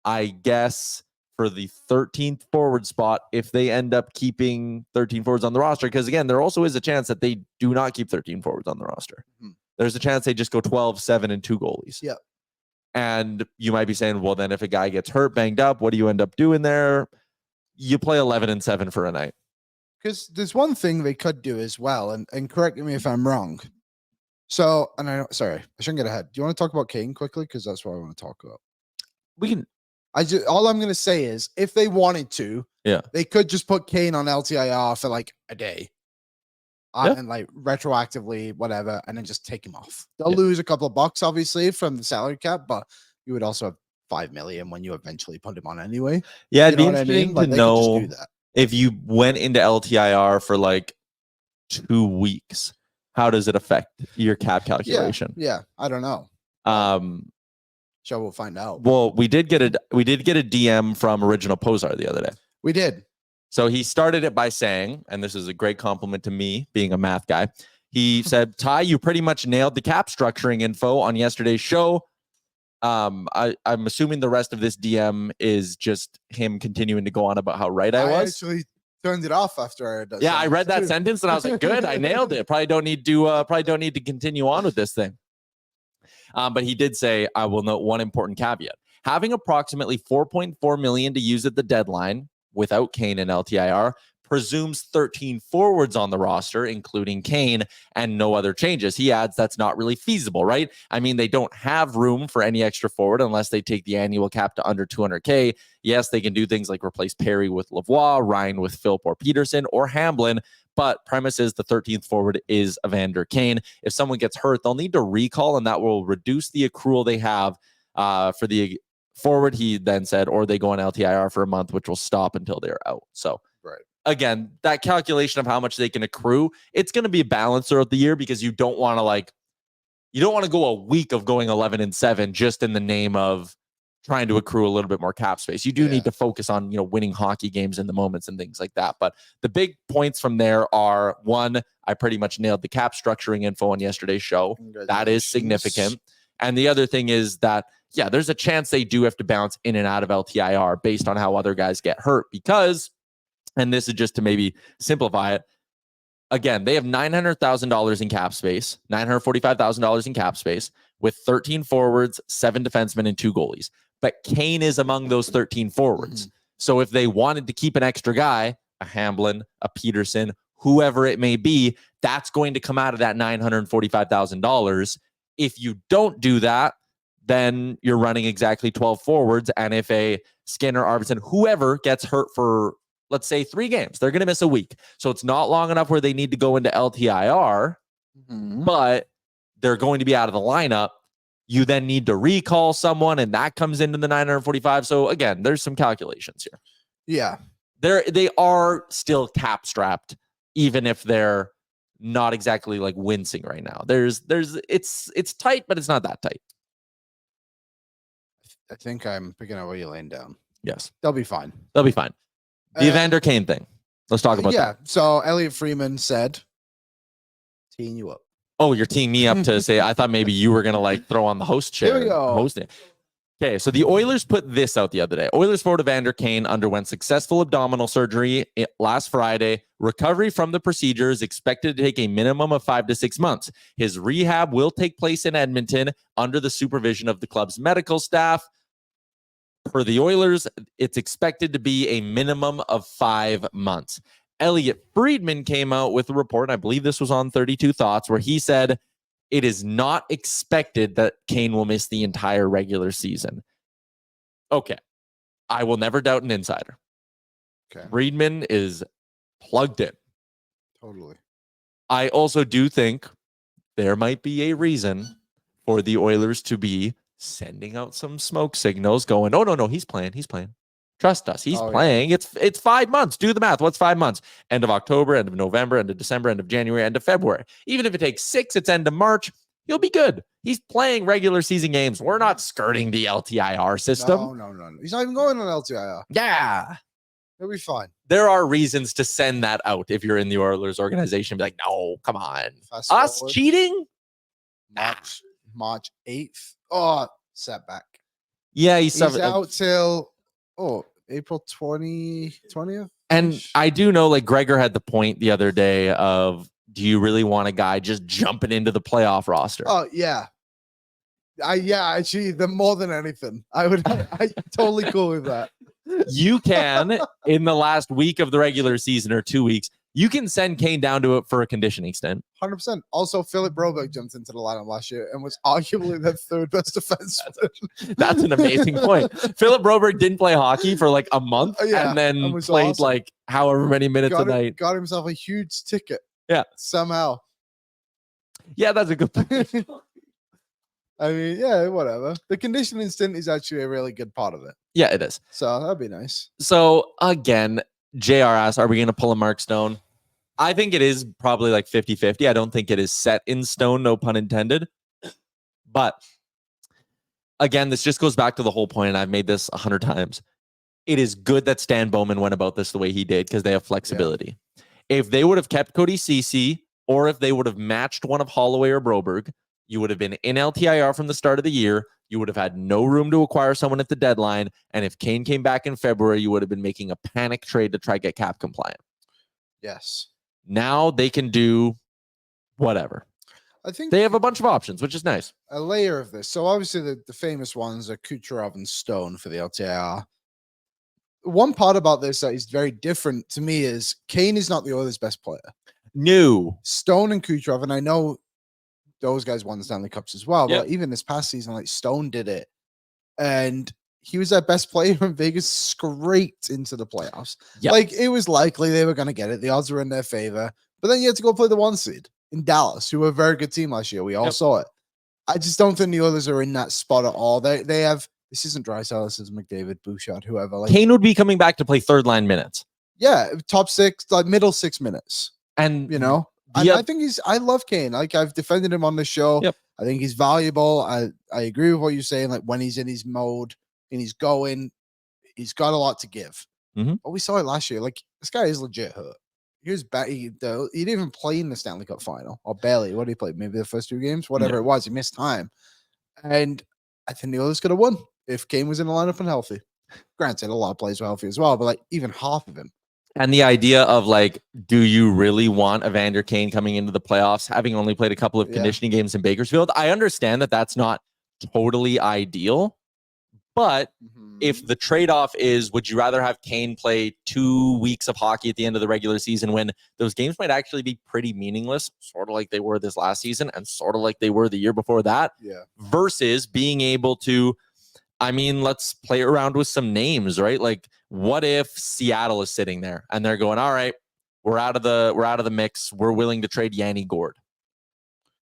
I guess for the 13th forward spot, if they end up keeping 13 forwards on the roster, because again, there also is a chance that they do not keep 13 forwards on the roster. Mm-hmm. There's a chance they just go 12, 7, and 2 goalies. Yeah. And you might be saying, well, then if a guy gets hurt, banged up, what do you end up doing there? You play 11 and 7 for a night. Because there's one thing they could do as well, and correct me if I'm wrong. So, and I shouldn't get ahead. Do you want to talk about Kane quickly? Because that's what I want to talk about. We can. All I'm going to say is, if they wanted to, they could just put Kane on LTIR for like a day, and like retroactively, whatever, and then just take him off. They'll lose a couple of bucks, obviously, from the salary cap, but you would also have $5 million when you eventually put him on anyway. Yeah, it'd be interesting to know if you went into LTIR for like 2 weeks. How does it affect your cap calculation? Yeah, I don't know. So we'll find out. Well, we did get a DM from Original Posar the other day. We did. So he started it by saying, and this is a great compliment to me, being a math guy. He said, Ty, you pretty much nailed the cap structuring info on yesterday's show. I'm assuming the rest of this DM is just him continuing to go on about how right I was. I actually turned it off after I read that. Yeah, I read that sentence and I was like, good, I nailed it. Probably don't need to continue on with this thing. But he did say, I will note one important caveat. Having approximately $4.4 million to use at the deadline without Kane and LTIR presumes 13 forwards on the roster, including Kane, and no other changes. He adds that's not really feasible, right? I mean, they don't have room for any extra forward unless they take the annual cap to under $200K. Yes, they can do things like replace Perry with Lavoie, Ryan with Philp or Peterson, or Hamblin, but premise is the 13th forward is Evander Kane. If someone gets hurt, they'll need to recall, and that will reduce the accrual they have for the forward, he then said, or they go on LTIR for a month, which will stop until they're out. So, right. Again, that calculation of how much they can accrue, it's going to be a balance throughout the year because you don't want to go a week of going 11 and 7 just in the name of trying to accrue a little bit more cap space. You do need to focus on, winning hockey games in the moments and things like that. But the big points from there are, one, I pretty much nailed the cap structuring info on yesterday's show. That is significant. And the other thing is that, there's a chance they do have to bounce in and out of LTIR based on how other guys get hurt because, and this is just to maybe simplify it, again, they have $900,000 in cap space, $945,000 in cap space with 13 forwards, 7 defensemen, and 2 goalies. But Kane is among those 13 forwards. Mm-hmm. So if they wanted to keep an extra guy, a Hamblin, a Peterson, whoever it may be, that's going to come out of that $945,000. If you don't do that, then you're running exactly 12 forwards. And if a Skinner, Arvidsson, whoever gets hurt for, let's say, 3 games, they're going to miss a week. So it's not long enough where they need to go into LTIR, but they're going to be out of the lineup. You then need to recall someone, and that comes into the 945. So again, there's some calculations here. Yeah. They are still cap strapped, even if they're not exactly like wincing right now. It's tight, but it's not that tight. I think I'm picking up where you're laying down. Yes. They'll be fine. They'll be fine. The Evander Kane thing. Let's talk about that. Yeah. So Elliot Freeman said, teeing you up. Oh, you're teeing me up to say, I thought maybe you were going to throw on the host chair. Here we go. Hosting. Okay, so the Oilers put this out the other day. Oilers forward Evander Kane underwent successful abdominal surgery last Friday. Recovery from the procedure is expected to take a minimum of 5 to 6 months. His rehab will take place in Edmonton under the supervision of the club's medical staff. For the Oilers, it's expected to be a minimum of 5 months. Elliot Friedman came out with a report, and I believe this was on 32 Thoughts, where he said it is not expected that Kane will miss the entire regular season. Okay. I will never doubt an insider. Okay. Friedman is plugged in. Totally. I also do think there might be a reason for the Oilers to be sending out some smoke signals going, oh, no, he's playing. Trust us. He's playing. Yeah. It's 5 months. Do the math. What's 5 months? End of October, end of November, end of December, end of January, end of February. Even if it takes 6, it's end of March. He'll be good. He's playing regular season games. We're not skirting the LTIR system. No. He's not even going on LTIR. Yeah. He'll be fine. There are reasons to send that out if you're in the Oilers organization. Be like, no, come on. Us cheating? March 8th. Oh, setback. Yeah, he's out till April 20th. And I do know, like, Gregor had the point the other day of, do you really want a guy just jumping into the playoff roster? Oh yeah. Actually, the more than anything, I'm totally cool with that. You can, in the last week of the regular season or 2 weeks, you can send Kane down to it for a conditioning stint. 100%. Also, Philip Broberg jumped into the lineup last year and was arguably the third best defenseman. That's an amazing point. Philip Broberg didn't play hockey for like a month and then played like however many minutes a night. Got himself a huge ticket. Yeah. Somehow. Yeah, that's a good point. I mean, yeah, whatever. The conditioning stint is actually a really good part of it. Yeah, it is. So that'd be nice. So again, JR asks, are we going to pull a Mark Stone? I think it is probably like 50-50. I don't think it is set in stone, no pun intended. But again, this just goes back to the whole point, and I've made this 100 times. It is good that Stan Bowman went about this the way he did because they have flexibility. Yeah. If they would have kept Cody Ceci, or if they would have matched one of Holloway or Broberg, you would have been in LTIR from the start of the year. You would have had no room to acquire someone at the deadline. And if Kane came back in February, you would have been making a panic trade to try to get cap compliant. Yes. Now they can do whatever. I think they have a bunch of options, which is nice. A layer of this. So obviously the famous ones are Kucherov and Stone for the LTIR. One part about this that is very different to me is Kane is not the Oilers' best player. No. Stone and Kucherov, and I know those guys won the Stanley Cups as well. But even this past season, like Stone did it. And he was their best player in Vegas, scraped into the playoffs. Yep. Like it was likely they were going to get it. The odds were in their favor. But then you had to go play the 1 seed in Dallas, who were a very good team last year. We all saw it. I just don't think the Oilers are in that spot at all. They have, this isn't Draisaitl, this is McDavid, Bouchard, whoever. Like, Kane would be coming back to play third line minutes. Yeah, top 6, like middle 6 minutes. And you know, I think I love Kane. Like I've defended him on the show. Yep. I think he's valuable. I agree with what you're saying. Like when he's in his mode and he's going, he's got a lot to give. Mm-hmm. But we saw it last year. Like this guy is legit hurt. He was bad. He didn't even play in the Stanley Cup final or barely. What did he play? Maybe the first 2 games, whatever it was. He missed time. And I think the Oilers could have won if Kane was in the lineup and healthy. Granted, a lot of players were healthy as well, but like even half of him. And the idea of like, do you really want Evander Kane coming into the playoffs, having only played a couple of conditioning games in Bakersfield? I understand that that's not totally ideal, but if the trade-off is, would you rather have Kane play 2 weeks of hockey at the end of the regular season when those games might actually be pretty meaningless, sort of like they were this last season and sort of like they were the year before that, versus being able to, I mean, let's play around with some names, right? Like, what if Seattle is sitting there and they're going, all right, we're out of the mix. We're willing to trade Yanni Gourde.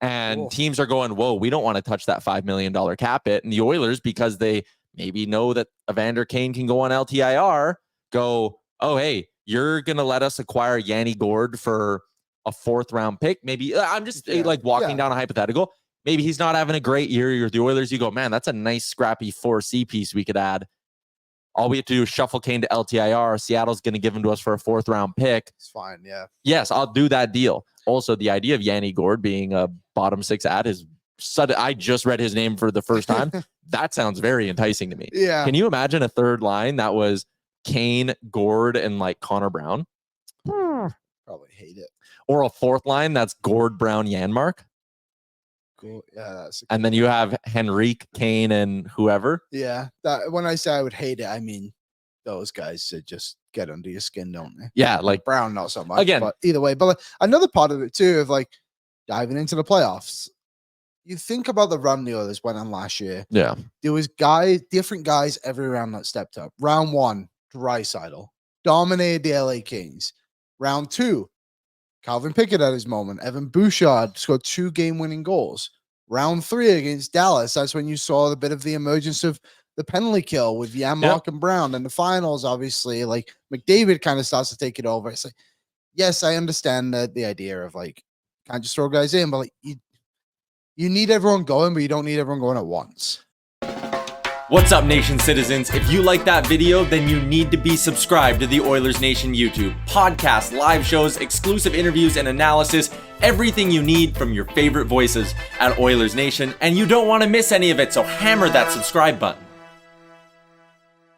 And teams are going, whoa, we don't want to touch that $5 million cap hit. And the Oilers, because they maybe know that Evander Kane can go on LTIR, go, oh, hey, you're going to let us acquire Yanni Gourde for a 4th round pick. Maybe I'm just like walking down a hypothetical. Maybe he's not having a great year. You're the Oilers. You go, man, that's a nice scrappy 4C piece we could add. All we have to do is shuffle Kane to LTIR. Seattle's going to give him to us for a 4th round pick. It's fine. Yeah. Yes, I'll do that deal. Also, the idea of Yanni Gourde being a bottom 6 ad is sudden. I just read his name for the first time. That sounds very enticing to me. Yeah. Can you imagine a third line that was Kane, Gourde, and like Connor Brown? Probably hate it. Or a 4th line that's Gourde, Brown, Janmark. Cool. Yeah, and then you have Henrique, Kane, and whoever. Yeah, that when I say I would hate it, I mean those guys that just get under your skin, don't they? Yeah, like Brown, not so much. Again, but either way. But like, another part of it too, of like diving into the playoffs. You think about the run the Oilers went on last year. Yeah, there was different guys every round that stepped up. Round 1, Draisaitl dominated the LA Kings. Round 2. Calvin Pickett at his moment. Evan Bouchard scored 2 game-winning goals. Round 3 against Dallas, that's when you saw a bit of the emergence of the penalty kill with Janmark and Brown. And the finals, obviously, like McDavid kind of starts to take it over. It's like, yes, I understand the idea of like, can't just throw guys in, but like you need everyone going, but you don't need everyone going at once. What's up, Nation citizens? If you like that video, then you need to be subscribed to the Oilers Nation YouTube. Podcasts, live shows, exclusive interviews, and analysis. Everything you need from your favorite voices at Oilers Nation. And you don't want to miss any of it, so hammer that subscribe button.